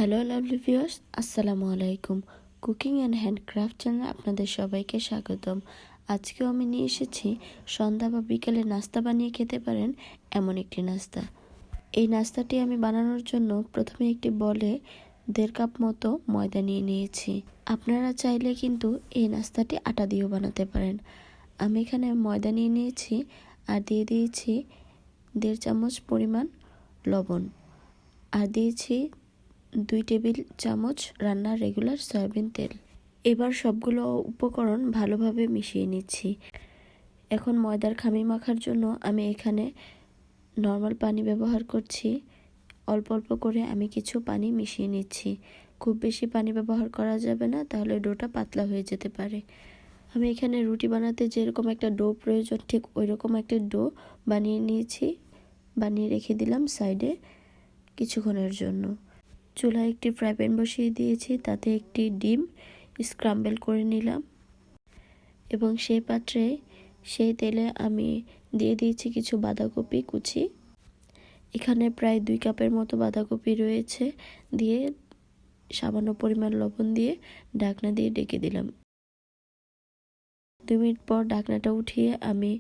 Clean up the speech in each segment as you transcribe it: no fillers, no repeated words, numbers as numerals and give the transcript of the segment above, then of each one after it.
Hello lovely viewers, আসসালামু আলাইকুম। Cooking and handcraft চ্যানেলে আপনাদের সবাইকে স্বাগতম। আজকেও আমি নিয়ে এসেছি সন্ধ্যা বা বিকেলে নাস্তা বানিয়ে খেতে পারেন এমন একটি নাস্তা। এই নাস্তাটি আমি বানানোর জন্য প্রথমে একটি বলে 1.5 কাপ মতো ময়দা নিয়ে নিয়েছি। আপনারা চাইলে কিন্তু এই নাস্তাটি আটা দিয়েও বানাতে পারেন। আমি এখানে ময়দা নিয়ে নিয়েছি আর দিয়ে দিয়েছি 1.5 চামচ পরিমাণ লবণ আর দিয়েছি 2 টেবিল চামচ রান্নার রেগুলার সয়াবিন তেল। এবার সবগুলো উপকরণ ভালোভাবে মিশিয়ে নিচ্ছি। এখন ময়দার খামি মাখার জন্য আমি এখানে নর্মাল পানি ব্যবহার করছি। অল্প অল্প করে আমি কিছু পানি মিশিয়ে নিচ্ছি। খুব বেশি পানি ব্যবহার করা যাবে না, তাহলে ডোটা পাতলা হয়ে যেতে পারে। আমি এখানে রুটি বানাতে যেরকম একটা ডো প্রয়োজন ঠিক ওই রকম একটা ডো বানিয়ে নিয়েছি। বানিয়ে রেখে দিলাম সাইডে কিছুক্ষণের জন্য। চুলায় একটি ফ্রাই প্যান বসিয়ে দিয়েছি, তাতে একটি ডিম স্ক্রাম্বল করে নিলাম এবং সেই পাত্রে সেই তেলে আমি দিয়ে দিয়েছি কিছু বাঁধাকপি কুচি। এখানে প্রায় 2 কাপের মতো বাঁধাকপি রয়েছে। দিয়ে সামান্য পরিমাণ লবণ দিয়ে ঢাকনা দিয়ে ঢেকে দিলাম। 2 মিনিট পর ঢাকনাটা উঠিয়ে আমি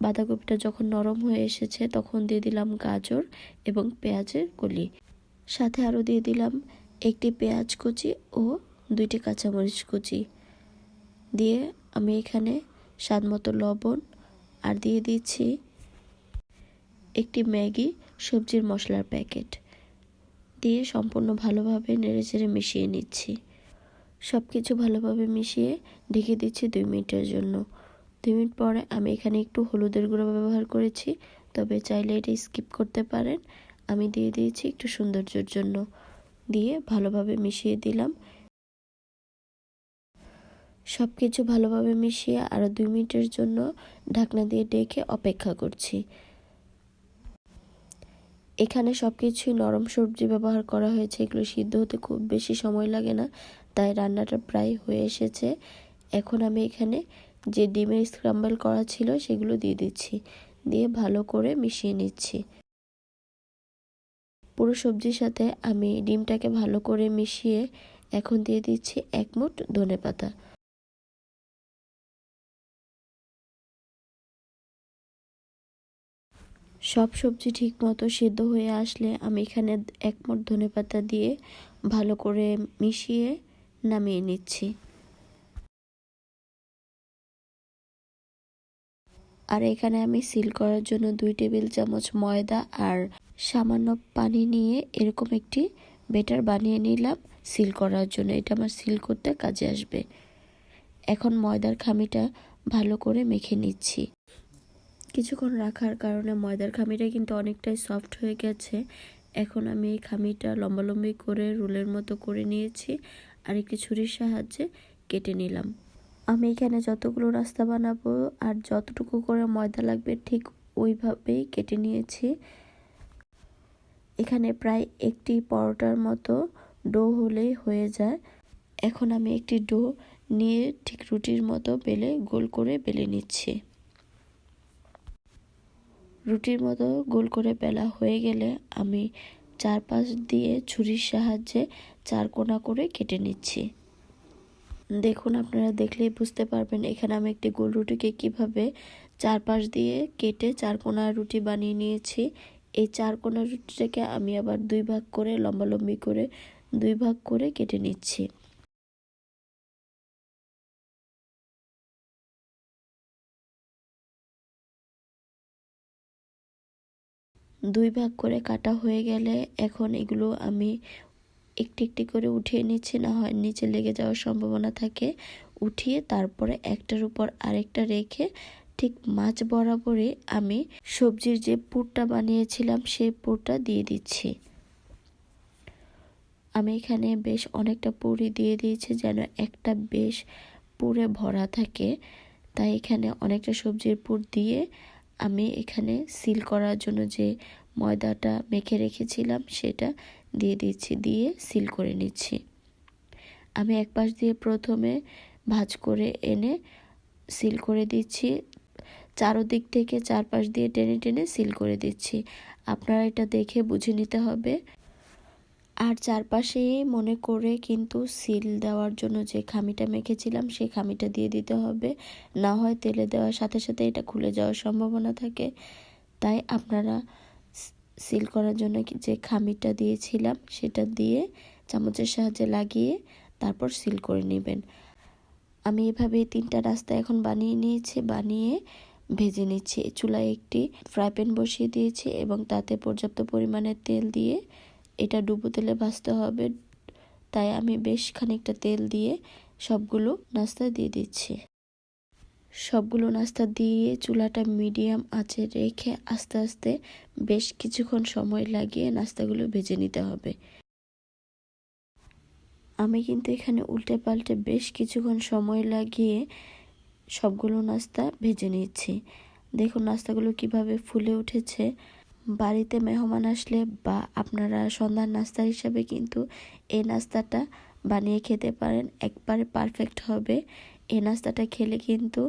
বাঁধাকপিটা যখন নরম হয়ে এসেছে তখন দিয়ে দিলাম গাজর এবং পেঁয়াজের কলি। সাথে আরও দিয়ে দিলাম একটি পেঁয়াজ কুচি ও 2টি কাঁচামরিচ কুচি। দিয়ে আমি এখানে স্বাদমতো লবণ আর দিয়ে দিচ্ছি একটি ম্যাগি সবজির মশলার প্যাকেট দিয়ে সম্পূর্ণ ভালোভাবে নেড়েচেড়ে মিশিয়ে নিচ্ছি। সব কিছু ভালোভাবে মিশিয়ে ঢেকে দিচ্ছি 2 মিনিটের জন্য। 2 মিনিট পরে আমি এখানে একটু হলুদের গুঁড়ো ব্যবহার করেছি, তবে চাইলে এটা স্কিপ করতে পারেন। আমি দিয়ে দিয়েছি একটু সৌন্দর্যের জন্য। দিয়ে ভালোভাবে মিশিয়ে দিলাম। সব কিছু ভালোভাবে মিশিয়ে আরও 2 মিনিটের জন্য ঢাকনা দিয়ে ঢেকে অপেক্ষা করছি। এখানে সব কিছুই নরম সবজি ব্যবহার করা হয়েছে, এগুলো সিদ্ধ হতে খুব বেশি সময় লাগে না, তাই রান্নাটা প্রায় হয়ে এসেছে। এখন আমি এখানে যে ডিমের স্ক্রাম্বল করা ছিল সেগুলো দিয়ে দিচ্ছি। দিয়ে ভালো করে মিশিয়ে নিচ্ছি। পুরো সবজির সাথে আমি ডিমটাকে ভালো করে মিশিয়ে এখন দিয়ে দিচ্ছি 1 মুঠ ধনেপাতা। সব সবজি ঠিক মতো সিদ্ধ হয়ে আসলে আমি এখানে 1 মুঠ ধনেপাতা দিয়ে ভালো করে মিশিয়ে নামিয়ে নিচ্ছি। আর এখানে আমি সিল করার জন্য 2 টেবিল চামচ ময়দা আর সামান্য পানি নিয়ে এরকম একটি ব্যাটার বানিয়ে নিলাম সিল করার জন্য। এটা আমার সিল করতে কাজে আসবে। এখন ময়দার খামিটা ভালো করে মেখে নিচ্ছি। কিছুক্ষণ রাখার কারণে ময়দার খামিটা কিন্তু অনেকটাই সফট হয়ে গেছে। এখন আমি এই খামিটা লম্বালম্বি করে রোলের মতো করে নিয়েছি আর একটি ছুরির সাহায্যে কেটে নিলাম। আমি এখানে যতগুলো নাস্তা বানাবো আর যতটুকু করে ময়দা লাগবে ঠিক ওইভাবেই কেটে নিয়েছি। এখানে প্রায় একটি পরোটার মতো ডো হলেই হয়ে যায়। এখন আমি একটি ডো নিয়ে ঠিক রুটির মতো বেলে গোল করে বেলে নিচ্ছি। রুটির মতো গোল করে বেলা হয়ে গেলে আমি চারপাশ দিয়ে ছুরির সাহায্যে 4 কোণা করে কেটে নিচ্ছি। দেখুন, আপনারা দেখলেই বুঝতে পারবেন এখানে আমি একটি গোল রুটিকে কিভাবে চারপাশ দিয়ে কেটে 4 কোণা রুটি বানিয়ে নিয়েছি। এই 4 কোণা রুটিটাকে আমি আবার 2 ভাগ করে লম্বালম্বি করে 2 ভাগ করে কেটে নিচ্ছি। দুই ভাগ করে কাটা হয়ে গেলে এখন এগুলো আমি একটি একটি করে উঠিয়ে নিচ্ছি, না হয় নিচে লেগে যাওয়ার সম্ভাবনা থাকে। উঠিয়ে তারপরে একটার উপর আরেকটা রেখে ঠিক মাঝ বরাবরই আমি সবজির যে পুরটা বানিয়েছিলাম সেই পুরটা দিয়ে দিচ্ছি। আমি এখানে বেশ অনেকটা পুরই দিয়ে দিয়েছি যেন একটা বেশ পুরে ভরা থাকে, তাই এখানে অনেকটা সবজির পুর দিয়ে আমি এখানে সিল করার জন্য যে ময়দাটা মেখে রেখেছিলাম সেটা দিয়ে দিচ্ছি, দিয়ে সিল করে নিচ্ছি। আমি এক পাশ দিয়ে প্রথমে ভাঁজ করে এনে সিল করে দিচ্ছি, চারদিক থেকে চারপাশ দিয়ে টেনে টেনে সিল করে দিচ্ছি। আপনারা এটা দেখে বুঝে নিতে হবে। আর চারপাশে মনে করে কিন্তু সিল দেওয়ার জন্য যে খামিটা মেখেছিলাম সেই খামিটা দিয়ে দিতে হবে, না হয় তেলে দেওয়ার সাথে সাথে এটা খুলে যাওয়ার সম্ভাবনা থাকে। তাই আপনারা সিল করার জন্য যে খামিটা দিয়েছিলাম সেটা দিয়ে চামচের সাহায্যে লাগিয়ে তারপর সিল করে নেবেন। আমি এভাবে 3টা নাস্তা এখন বানিয়ে নিয়েছি, বানিয়ে ভেজে নিচ্ছি। চুলায় একটি ফ্রাই প্যান বসিয়ে দিয়েছি এবং তাতে পর্যাপ্ত পরিমাণে তেল দিয়ে এটা ডুবো তেলে ভাজতে হবে। তাই আমি বেশ খানিকটা তেল দিয়ে সবগুলো নাস্তা দিয়ে দিচ্ছি। সবগুলো নাস্তা দিয়ে চুলাটা মিডিয়াম আঁচে রেখে আস্তে আস্তে বেশ কিছুক্ষণ সময় লাগিয়ে নাস্তাগুলো ভেজে নিতে হবে। আমি কিন্তু এখানে উল্টে পাল্টে বেশ কিছুক্ষণ সময় লাগিয়ে সবগুলো নাস্তা ভেজে নিচ্ছি। দেখুন নাস্তাগুলো কিভাবে ফুলে উঠেছে। বাড়িতে মেহমান আসলে বা আপনারা সন্ধ্যার নাস্তা হিসাবে কিন্তু এই নাস্তাটা বানিয়ে খেতে পারেন, একবারে পারফেক্ট হবে। এই নাস্তাটা খেলে কিন্তু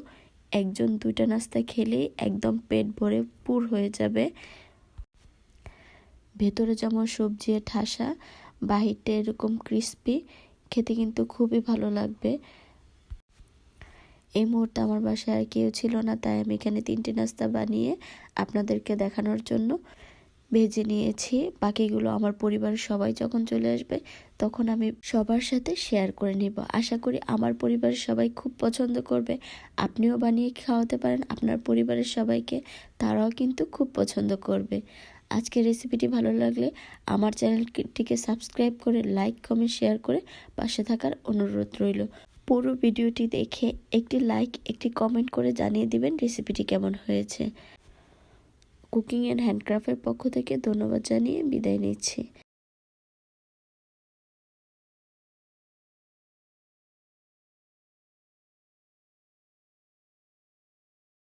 একজন 2টা নাস্তা খেলেই একদম পেট ভরে পুর হয়ে যাবে। ভেতরে যেমন সবজি ঠাসা, বাহিরটা এরকম ক্রিস্পি, খেতে কিন্তু খুবই ভালো লাগবে। এই মুহূর্তে আমার বাসায় আর কেউ ছিল না, তাই আমি এখানে 3টে নাস্তা বানিয়ে আপনাদেরকে দেখানোর জন্য ভেজে নিয়েছি। বাকিগুলো আমার পরিবারের সবাই যখন চলে আসবে তখন আমি সবার সাথে শেয়ার করে নিব। আশা করি আমার পরিবারের সবাই খুব পছন্দ করবে। আপনিও বানিয়ে খাওয়াতে পারেন আপনার পরিবারের সবাইকে, তারাও কিন্তু খুব পছন্দ করবে। আজকের রেসিপিটি ভালো লাগলে আমার চ্যানেলটিকে সাবস্ক্রাইব করে লাইক কমেন্ট শেয়ার করে পাশে থাকার অনুরোধ রইল। পুরো ভিডিওটি দেখে একটি লাইক একটি কমেন্ট করে জানিয়ে দিবেন রেসিপিটি কেমন হয়েছে। কুকিং অ্যান্ড হ্যান্ডক্রাফটের পক্ষ থেকে ধন্যবাদ জানিয়ে বিদায় নিচ্ছি।